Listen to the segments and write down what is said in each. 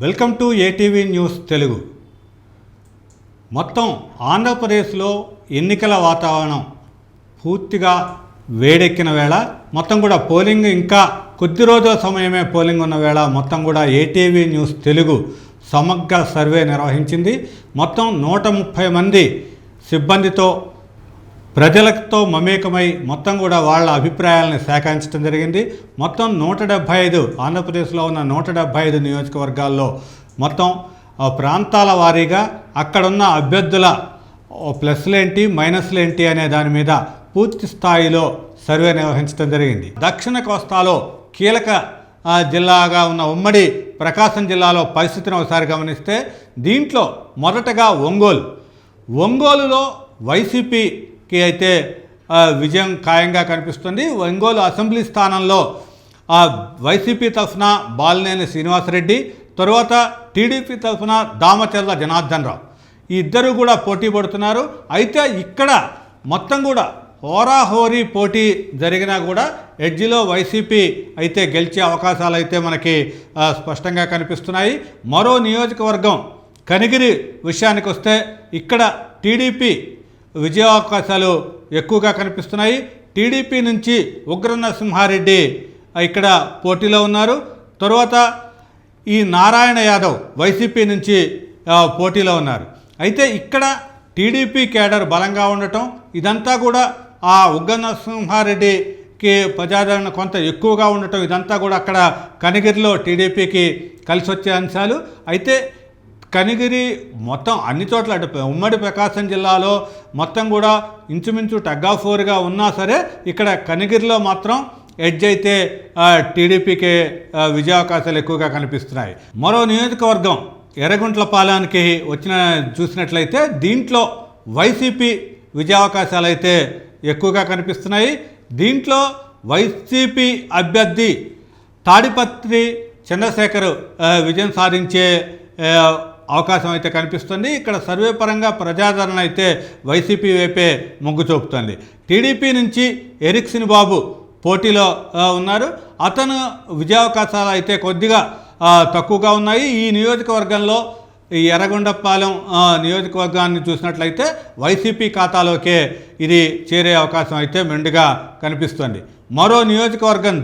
Welcome to ATV news Telugu. మొత్తం ఆంధ్రప్రదేశ్లో ఎన్నికల వాతావరణం పూర్తిగా వేడెక్కిన వేళ, మొత్తం కూడా పోలింగ్ ఇంకా కొద్ది రోజుల సమయమే పోలింగ్ ఉన్న వేళ మొత్తం కూడా ఏటీవీ న్యూస్ తెలుగు సమగ్ర సర్వే నిర్వహించింది. మొత్తం 130 మంది సిబ్బందితో ప్రజలతో మమేకమై మొత్తం కూడా వాళ్ళ అభిప్రాయాలను సేకరించడం జరిగింది. మొత్తం 175 ఆంధ్రప్రదేశ్లో ఉన్న 175 నియోజకవర్గాల్లో మొత్తం ప్రాంతాల వారీగా అక్కడున్న అభ్యర్థుల ప్లస్లేంటి మైనస్లేంటి అనే దాని మీద పూర్తి స్థాయిలో సర్వే నిర్వహించడం జరిగింది. దక్షిణ కోస్తాలో కీలక జిల్లాగా ఉన్న ఉమ్మడి ప్రకాశం జిల్లాలో పరిస్థితిని ఒకసారి గమనిస్తే దీంట్లో మొదటగా ఒంగోలులో వైసీపీకి అయితే విజయం ఖాయంగా కనిపిస్తుంది. ఒంగోలు అసెంబ్లీ స్థానంలో వైసీపీ తరఫున బాలినేని శ్రీనివాసరెడ్డి, తరువాత టీడీపీ తరఫున దామచర్ల జనార్దన్ రావు, ఈ ఇద్దరు కూడా పోటీ పడుతున్నారు. అయితే ఇక్కడ మొత్తం కూడా హోరాహోరీ పోటీ జరిగినా కూడా ఎడ్జిలో వైసీపీ అయితే గెలిచే అవకాశాలు అయితే మనకి స్పష్టంగా కనిపిస్తున్నాయి. మరో నియోజకవర్గం కనిగిరి విషయానికి వస్తే ఇక్కడ టీడీపీ విజయావకాశాలు ఎక్కువగా కనిపిస్తున్నాయి. టీడీపీ నుంచి ఉగ్ర నరసింహారెడ్డి ఇక్కడ పోటీలో ఉన్నారు. తరువాత ఈ నారాయణ యాదవ్ వైసీపీ నుంచి పోటీలో ఉన్నారు. అయితే ఇక్కడ టీడీపీ కేడర్ బలంగా ఉండటం, ఇదంతా కూడా ఆ ఉగ్ర నరసింహారెడ్డికి ప్రజాదరణ కొంత ఎక్కువగా ఉండటం, ఇదంతా కూడా అక్కడ కనిగిరిలో టీడీపీకి కలిసి వచ్చే అంశాలు. అయితే కనిగిరి మొత్తం అన్ని చోట్ల ఉమ్మడి ప్రకాశం జిల్లాలో మొత్తం కూడా ఇంచుమించు టగ్గాఫోర్గా ఉన్నా సరే ఇక్కడ కనిగిరిలో మాత్రం ఎడ్జ్ అయితే టీడీపీకి విజయావకాశాలు ఎక్కువగా కనిపిస్తున్నాయి. మరో నియోజకవర్గం ఎర్రగుంట్లపాలెంకి చూసినట్లయితే దీంట్లో వైసీపీ విజయావకాశాలు అయితే ఎక్కువగా కనిపిస్తున్నాయి. దీంట్లో వైసీపీ అభ్యర్థి తాడిపత్రి చంద్రశేఖర్ విజయం సాధించే అవకాశం అయితే కనిపిస్తుంది. ఇక్కడ సర్వే పరంగా ప్రజాదరణ అయితే వైసీపీ వైపే మొగ్గు చూపుతుంది. టీడీపీ నుంచి ఎరిక్సిన్ బాబు పోటీలో ఉన్నారు. అతను విజయావకాశాలు అయితే కొద్దిగా తక్కువగా ఉన్నాయి. ఈ నియోజకవర్గంలో ఈ ఎర్రగొండపాలెం నియోజకవర్గాన్ని చూసినట్లయితే వైసీపీ ఖాతాలోకే ఇది చేరే అవకాశం అయితే మెండుగా కనిపిస్తుంది. మరో నియోజకవర్గం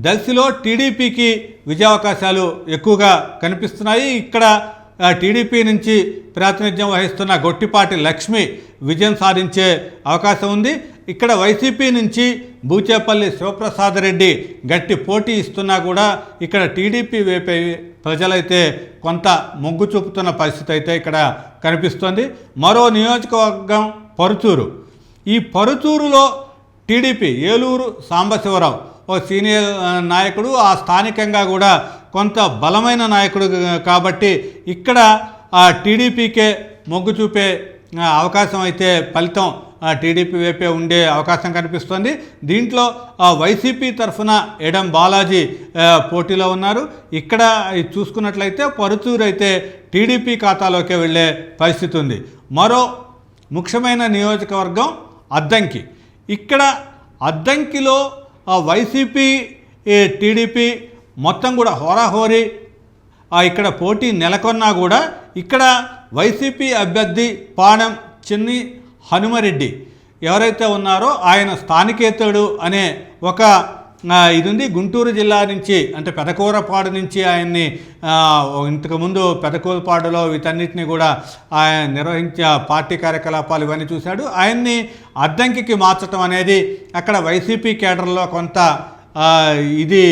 దర్శిలో టీడీపీకి విజయావకాశాలు ఎక్కువగా కనిపిస్తున్నాయి. ఇక్కడ టీడీపీ నుంచి ప్రాతినిధ్యం వహిస్తున్న గొట్టిపాటి లక్ష్మి విజయం సాధించే అవకాశం ఉంది. ఇక్కడ వైసీపీ నుంచి బూచేపల్లి శివప్రసాద్ రెడ్డి గట్టి పోటీ ఇస్తున్నా కూడా ఇక్కడ టీడీపీ వైపు ప్రజలైతే కొంత మొగ్గు చూపుతున్న పరిస్థితి అయితే ఇక్కడ కనిపిస్తోంది. మరో నియోజకవర్గం పరుచూరు. ఈ పరుచూరులో టీడీపీ ఏలూరు సాంబశివరావు ఓ సీనియర్ నాయకుడు, ఆ స్థానికంగా కూడా కొంత బలమైన నాయకుడు కాబట్టి ఇక్కడ టీడీపీకే మొగ్గు చూపే అవకాశం అయితే ఫలితం టీడీపీ వైపే ఉండే అవకాశం కనిపిస్తుంది. దీంట్లో వైసీపీ తరఫున ఎడం బాలాజీ పోటీలో ఉన్నారు. ఇక్కడ చూసుకున్నట్లయితే పరుచూరు అయితే టీడీపీ ఖాతాలోకి వెళ్ళే పరిస్థితి ఉంది. మరో ముఖ్యమైన నియోజకవర్గం అద్దంకి. ఇక్కడ అద్దంకిలో వైసీపీ టీడీపీ మొత్తం కూడా హోరాహోరీ ఇక్కడ పోటీ నెలకొన్నా కూడా ఇక్కడ వైసీపీ అభ్యర్థి పాణెం చిన్ని హనుమరెడ్డి ఎవరైతే ఉన్నారో ఆయన స్థానికేతరుడు అనే ఒక ఇది ఉంది. గుంటూరు జిల్లా నుంచి అంటే పెదకూరపాడు నుంచి ఆయన్ని ఇంతకుముందు పెదకూరపాడులో వీటన్నిటిని కూడా ఆయన నిర్వహించే పార్టీ కార్యకలాపాలు ఇవన్నీ చూశాడు. ఆయన్ని అద్దంకికి మార్చడం అనేది అక్కడ వైసీపీ కేడర్లో కొంత ఇది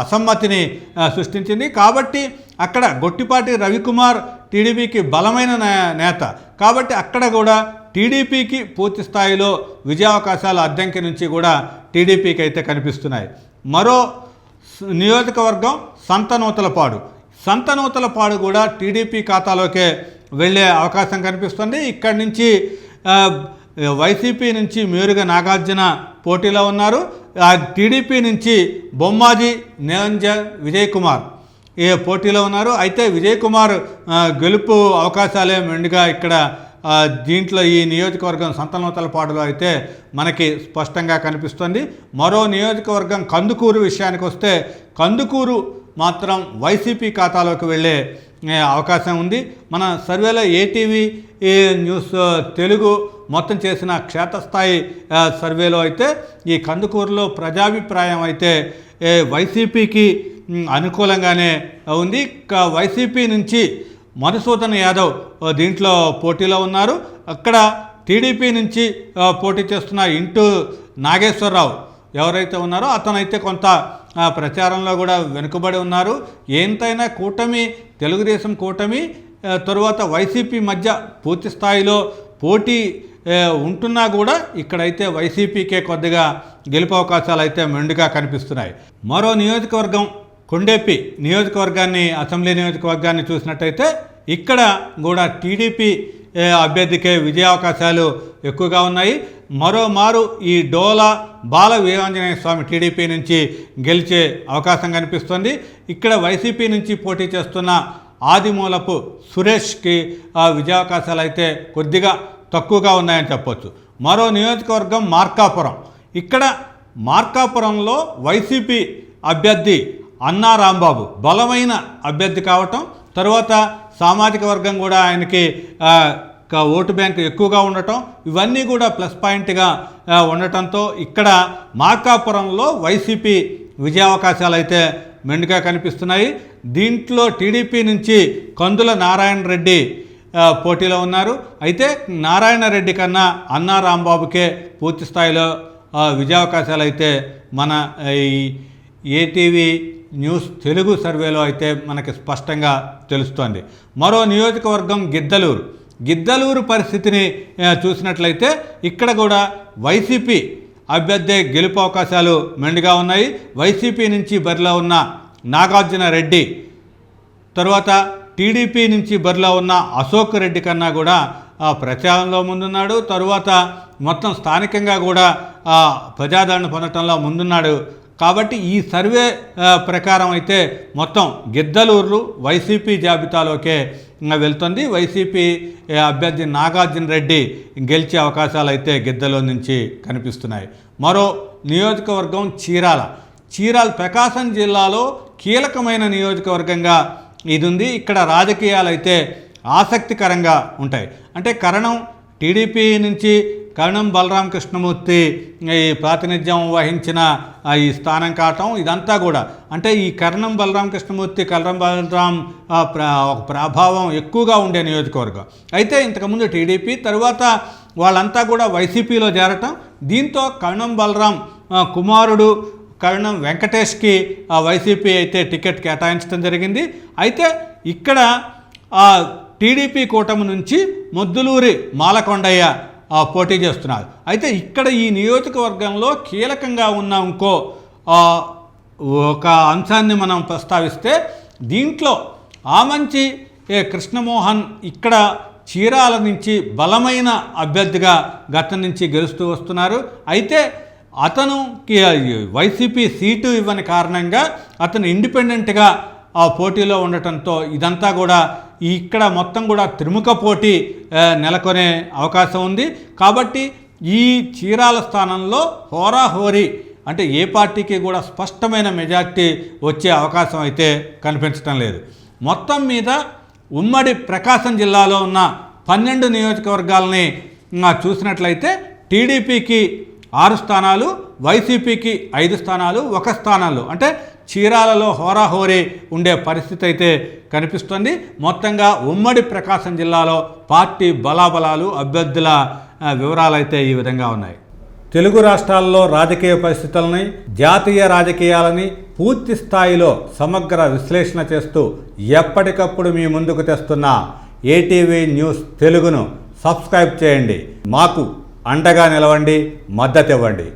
అసమ్మతిని సృష్టించింది. కాబట్టి అక్కడ గొట్టిపాటి రవికుమార్ టీడీపీకి బలమైన నేత కాబట్టి అక్కడ కూడా టీడీపీకి పూర్తి స్థాయిలో విజయావకాశాలు అద్దంకి నుంచి కూడా టీడీపీకి అయితే కనిపిస్తున్నాయి. మరో నియోజకవర్గం సంతనూతలపాడు కూడా టీడీపీ ఖాతాలోకే వెళ్ళే అవకాశం కనిపిస్తుంది. ఇక్కడి నుంచి వైసీపీ నుంచి మేరుగ నాగార్జున పోటీలో ఉన్నారు. టీడీపీ నుంచి బొమ్మాజీ నిరంజన్ విజయ్ కుమార్ పోటీలో ఉన్నారు. అయితే విజయ్ కుమార్ గెలుపు అవకాశాలే మెండుగా ఇక్కడ దీంట్లో ఈ నియోజకవర్గం సంతనూతలపాడులో అయితే మనకి స్పష్టంగా కనిపిస్తుంది. మరో నియోజకవర్గం కందుకూరు విషయానికి వస్తే కందుకూరు మాత్రం వైసీపీ ఖాతాలోకి వెళ్ళే అవకాశం ఉంది. మన సర్వేలో ఏటీవీ న్యూస్ తెలుగు మొత్తం చేసిన క్షేత్రస్థాయి సర్వేలో అయితే ఈ కందుకూరులో ప్రజాభిప్రాయం అయితే వైసీపీకి అనుకూలంగానే ఉంది. వైసీపీ నుంచి మధుసూదన్ యాదవ్ దీంట్లో పోటీలో ఉన్నారు. అక్కడ టీడీపీ నుంచి పోటీ చేస్తున్న ఇంటూ నాగేశ్వరరావు ఎవరైతే ఉన్నారో అతనైతే కొంత ప్రచారంలో కూడా వెనుకబడి ఉన్నారు. ఎంతైనా కూటమి, తెలుగుదేశం కూటమి తరువాత వైసీపీ మధ్య పూర్తి స్థాయిలో పోటీ ఉంటున్నా కూడా ఇక్కడైతే వైసీపీకే కొద్దిగా గెలుపు అవకాశాలు అయితే మెండుగా కనిపిస్తున్నాయి. మరో నియోజకవర్గం కొండెపి నియోజకవర్గాన్ని, అసెంబ్లీ నియోజకవర్గాన్ని చూసినట్టయితే ఇక్కడ కూడా టీడీపీ అభ్యర్థికే విజయావకాశాలు ఎక్కువగా ఉన్నాయి. మరోమారు ఈ డోలా బాల వీరాంజనేయ స్వామి టీడీపీ నుంచి గెలిచే అవకాశం కనిపిస్తుంది. ఇక్కడ వైసీపీ నుంచి పోటీ చేస్తున్న ఆదిమూలపు సురేష్కి విజయావకాశాలు అయితే కొద్దిగా తక్కువగా ఉన్నాయని చెప్పొచ్చు. మరో నియోజకవర్గం మార్కాపురం. ఇక్కడ మార్కాపురంలో వైసీపీ అభ్యర్థి అన్నా రాంబాబు బలమైన అభ్యర్థి కావటం, తర్వాత సామాజిక వర్గం కూడా ఆయనకి ఓటు బ్యాంక్ ఎక్కువగా ఉండటం, ఇవన్నీ కూడా ప్లస్ పాయింట్గా ఉండటంతో ఇక్కడ మార్కాపురంలో వైసీపీ విజయావకాశాలు అయితే మెండుగా కనిపిస్తున్నాయి. దీంట్లో టీడీపీ నుంచి కందుల నారాయణ రెడ్డి పోటీలో ఉన్నారు. అయితే నారాయణ రెడ్డి కన్నా అన్నా రాంబాబుకే పూర్తి స్థాయిలో విజయావకాశాలు అయితే మన ఈ ఏటీవీ న్యూస్ తెలుగు సర్వేలో అయితే మనకి స్పష్టంగా తెలుస్తోంది. మరో నియోజకవర్గం గిద్దలూరు పరిస్థితిని చూసినట్లయితే ఇక్కడ కూడా వైసీపీ అభ్యర్థి గెలుపు అవకాశాలు మెండుగా ఉన్నాయి. వైసీపీ నుంచి బరిలో ఉన్న నాగార్జున రెడ్డి, తర్వాత టీడీపీ నుంచి బరిలో ఉన్న అశోక్ రెడ్డి కన్నా కూడా ప్రచారంలో ముందున్నాడు. తరువాత మొత్తం స్థానికంగా కూడా ప్రజాదరణ పొందటంలో ముందున్నాడు. కాబట్టి ఈ సర్వే ప్రకారం అయితే మొత్తం గిద్దలూరు వైసీపీ జాబితాలోకే వెళ్తుంది. వైసీపీ అభ్యర్థి నాగార్జున రెడ్డి గెలిచే అవకాశాలు అయితే గిద్దలూరు నుంచి కనిపిస్తున్నాయి. మరో నియోజకవర్గం చీరాల ప్రకాశం జిల్లాలో కీలకమైన నియోజకవర్గంగా ఇది ఉంది. ఇక్కడ రాజకీయాలు అయితే ఆసక్తికరంగా ఉంటాయి. అంటే కరణం టీడీపీ నుంచి కరణం బలరాం కృష్ణమూర్తి ఈ ప్రాతినిధ్యం వహించిన ఈ స్థానం కావటం, ఇదంతా కూడా అంటే ఈ కరణం బలరాం కృష్ణమూర్తి, కరణం బలరాం ప్రభావం ఎక్కువగా ఉండే నియోజకవర్గం. అయితే ఇంతకుముందు టీడీపీ, తర్వాత వాళ్ళంతా కూడా వైసీపీలో చేరటం, దీంతో కరణం బలరాం కుమారుడు కరణం వెంకటేష్కి వైసీపీ అయితే టికెట్ కేటాయించడం జరిగింది. అయితే ఇక్కడ టీడీపీ కూటమి నుంచి మొద్దులూరి మాలకొండయ్య పోటీ చేస్తున్నారు. అయితే ఇక్కడ ఈ నియోజకవర్గంలో కీలకంగా ఉన్న ఇంకో ఒక అంశాన్ని మనం ప్రస్తావిస్తే, దీంట్లో ఆమంచి కృష్ణమోహన్ ఇక్కడ చీరాల నుంచి బలమైన అభ్యర్థిగా గతం నుంచి గెలుస్తూ వస్తున్నారు. అయితే అతనుకి వైసీపీ సీటు ఇవ్వని కారణంగా అతను ఇండిపెండెంట్గా పోటీలో ఉండటంతో ఇదంతా కూడా ఇక్కడ మొత్తం కూడా త్రిముఖ పోటీ నెలకొనే అవకాశం ఉంది. కాబట్టి ఈ చీరాల స్థానంలో హోరాహోరీ అంటే ఏ పార్టీకి కూడా స్పష్టమైన మెజార్టీ వచ్చే అవకాశం అయితే కనిపించడం లేదు. మొత్తం మీద ఉమ్మడి ప్రకాశం జిల్లాలో ఉన్న 12 నియోజకవర్గాలని చూసినట్లయితే టీడీపీకి 6 స్థానాలు, వైసీపీకి 5 స్థానాలు, 1 స్థానాలు అంటే చీరాలలో హోరాహోరీ ఉండే పరిస్థితి అయితే కనిపిస్తుంది. మొత్తంగా ఉమ్మడి ప్రకాశం జిల్లాలో పార్టీ బలాబలాలు, అభ్యర్థుల వివరాలు అయితే ఈ విధంగా ఉన్నాయి. తెలుగు రాష్ట్రాల్లో రాజకీయ పరిస్థితులని, జాతీయ రాజకీయాలని పూర్తి స్థాయిలో సమగ్ర విశ్లేషణ చేస్తూ ఎప్పటికప్పుడు మీ ముందుకు తెస్తున్న ఏటీవీ న్యూస్ తెలుగును సబ్స్క్రైబ్ చేయండి. మాకు అండగా నిలవండి, మద్దతు ఇవ్వండి.